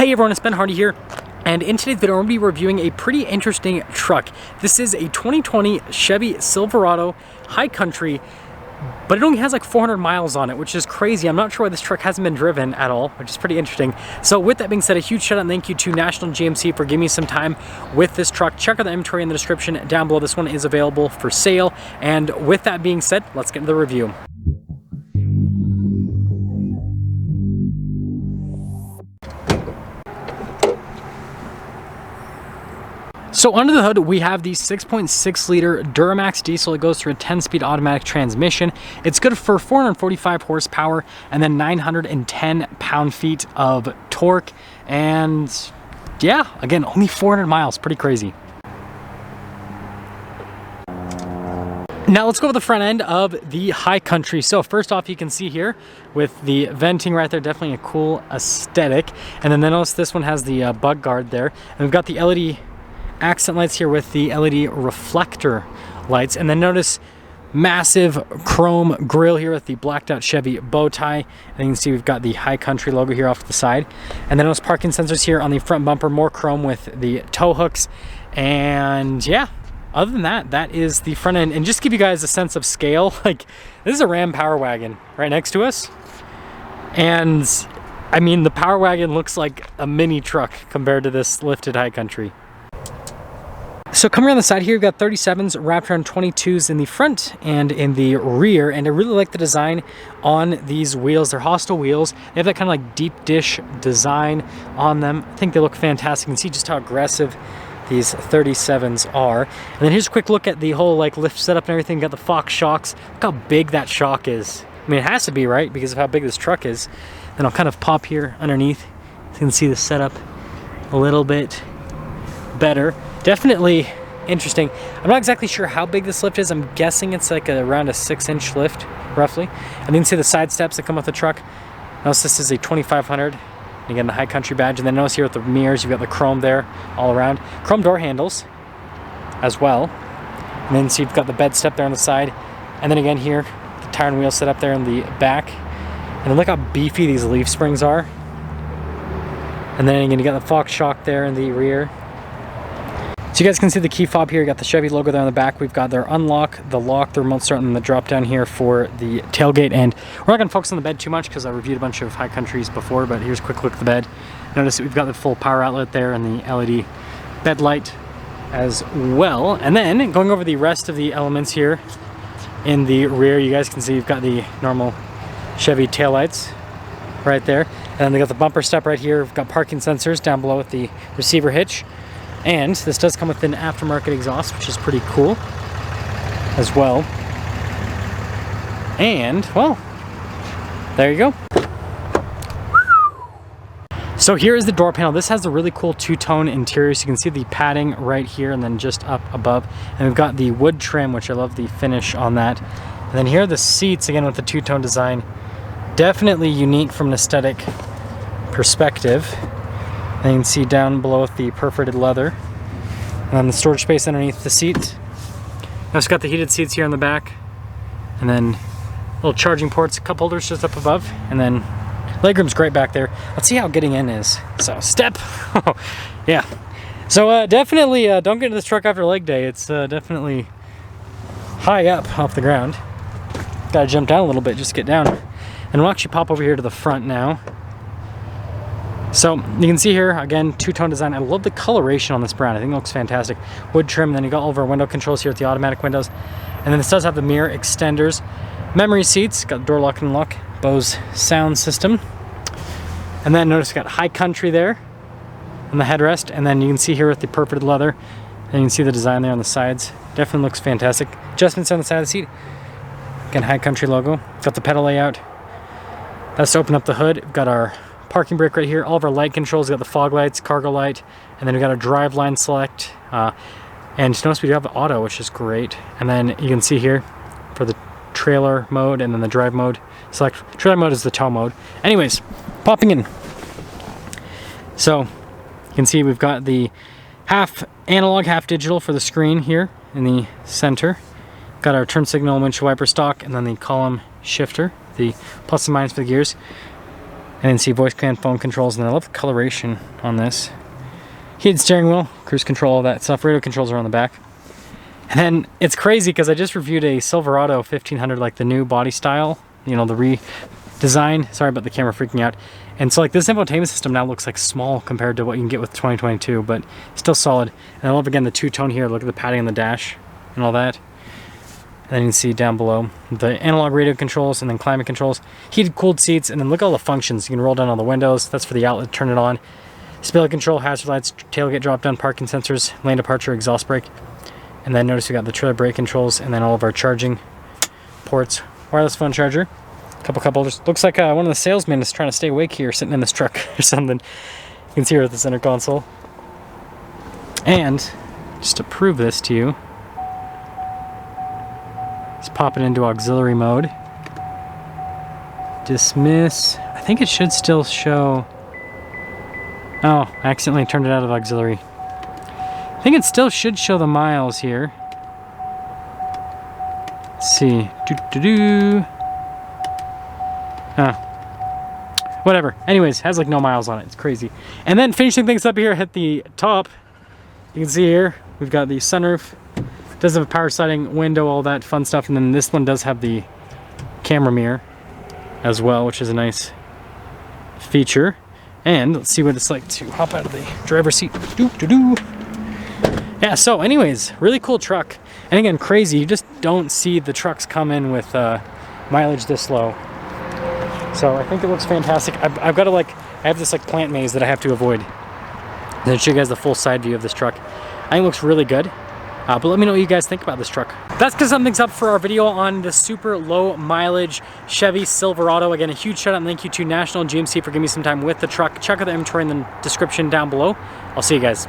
Hey everyone, it's Ben Hardy here, and in today's video I'm going to be reviewing a pretty interesting truck. This is a 2020 Chevy Silverado High Country, but it only has like 400 miles on it, which is crazy. I'm not sure why this truck hasn't been driven at all, which is pretty interesting. So with that being said, a huge shout out and thank you to National GMC for giving me some time with this truck. Check out the inventory in the description down below. This one is available for sale. And with that being said, let's get into the review. So under the hood, we have the 6.6 liter Duramax diesel. It goes through a 10-speed automatic transmission. It's good for 445 horsepower and then 910 pound-feet of torque. And yeah, again, only 400 miles, pretty crazy. Now let's go to the front end of the High Country. So first off, you can see here with the venting right there, definitely a cool aesthetic. And then notice this one has the bug guard there. And we've got the LED accent lights here with the LED reflector lights, and then notice massive chrome grille here with the blacked out Chevy bow tie, and you can see we've got the High Country logo here off to the side, and then those parking sensors here on the front bumper, more chrome with the tow hooks. And yeah, other than that, that is the front end. And just to give you guys a sense of scale, like this is a Ram Power Wagon right next to us, and I mean the Power Wagon looks like a mini truck compared to this lifted High Country. So coming around the side here, you've got 37s wrapped around 22s in the front and in the rear, and I really like the design on these wheels. They're hostile wheels. They have that kind of like deep dish design on them. I think they look fantastic. You can see just how aggressive these 37s are. And then here's a quick look at the whole like lift setup and everything. Got the Fox shocks. Look how big that shock is. I mean, it has to be, right? Because of how big this truck is. Then I'll kind of pop here underneath so you can see the setup a little bit better. Definitely interesting. I'm not exactly sure how big this lift is. I'm guessing it's like around a 6-inch lift, roughly. And then you can see the side steps that come with the truck. Notice this is a 2500. Again, the High Country badge. And then notice here with the mirrors, you've got the chrome there all around. Chrome door handles as well. And then so you've got the bed step there on the side. And then again here, the tire and wheel set up there in the back. And then look how beefy these leaf springs are. And then again, you got the Fox shock there in the rear. So you guys can see the key fob here. You got the Chevy logo there on the back. We've got their unlock, the lock, the remote start, and the drop down here for the tailgate. And we're not going to focus on the bed too much because I reviewed a bunch of High Countries before, but here's a quick look at the bed. Notice that we've got the full power outlet there and the LED bed light as well. And then going over the rest of the elements here in the rear, you guys can see you've got the normal Chevy taillights right there. And then they got the bumper step right here. We've got parking sensors down below with the receiver hitch. And this does come with an aftermarket exhaust, which is pretty cool as well. And, well, there you go. So here is the door panel. This has a really cool two-tone interior. So you can see the padding right here and then just up above. And we've got the wood trim, which I love the finish on that. And then here are the seats, again, with the two-tone design. Definitely unique from an aesthetic perspective. And you can see down below with the perforated leather. And then the storage space underneath the seat. Now it's got the heated seats here in the back. And then little charging ports, cup holders just up above. And then legroom's great back there. Let's see how getting in is. So step. Yeah. So definitely don't get into this truck after leg day. It's definitely high up off the ground. Gotta jump down a little bit just to get down. And we'll actually pop over here to the front now. So you can see here, again, two-tone design. I love the coloration on this brown. I think it looks fantastic. Wood trim, and then you got all of our window controls here with the automatic windows. And then this does have the mirror extenders. Memory seats, got the door lock and unlock. Bose sound system. And then notice we got High Country there on the headrest. And then you can see here with the perforated leather. And you can see the design there on the sides. Definitely looks fantastic. Adjustments on the side of the seat. Again, High Country logo. Got the pedal layout. That's to open up the hood. We've got our parking brake right here. All of our light controls. We've got the fog lights, cargo light, and then we've got our drive line select. And notice we do have auto, which is great. And then you can see here for the trailer mode and then the drive mode select. Trailer mode is the tow mode. Anyways, popping in. So you can see we've got the half analog, half digital for the screen here in the center. Got our turn signal, windshield wiper stock, and then the column shifter, the plus and minus for the gears. And then see voice command, phone controls, and I love the coloration on this. Heated steering wheel, cruise control, all that stuff. Radio controls are on the back. And then it's crazy because I just reviewed a Silverado 1500, like the new body style, you know, the redesign. Sorry about the camera freaking out. And so like this infotainment system now looks like small compared to what you can get with 2022, but still solid. And I love again the two-tone here. Look at the padding on the dash and all that. And then you can see down below the analog radio controls and then climate controls, heated cooled seats, and then look at all the functions. You can roll down all the windows. That's for the outlet, turn it on. Display control, hazard lights, tailgate drop down, parking sensors, lane departure, exhaust brake. And then notice we got the trailer brake controls and then all of our charging ports, wireless phone charger, couple just looks like one of the salesmen is trying to stay awake here sitting in this truck or something. You can see her at the center console. And just to prove this to you, let's pop it into auxiliary mode. Dismiss. I think it should still show. Oh, I accidentally turned it out of auxiliary. I think it still should show the miles here. Let's see. Whatever. Anyways, has like no miles on it. It's crazy. And then finishing things up here, hit the top. You can see here, we've got the sunroof. Does have a power sliding window, all that fun stuff. And then this one does have the camera mirror as well, which is a nice feature. And let's see what it's like to hop out of the driver's seat. Yeah, so anyways, really cool truck. And again, crazy, you just don't see the trucks come in with mileage this low. So I think it looks fantastic. I've got to I have this like plant maze that I have to avoid. Then show you guys the full side view of this truck. I think it looks really good. But let me know what you guys think about this truck. That's gonna sum things up for our video on the super low mileage Chevy Silverado. Again, a huge shout out and thank you to National GMC for giving me some time with the truck. Check out the inventory in the description down below. I'll see you guys.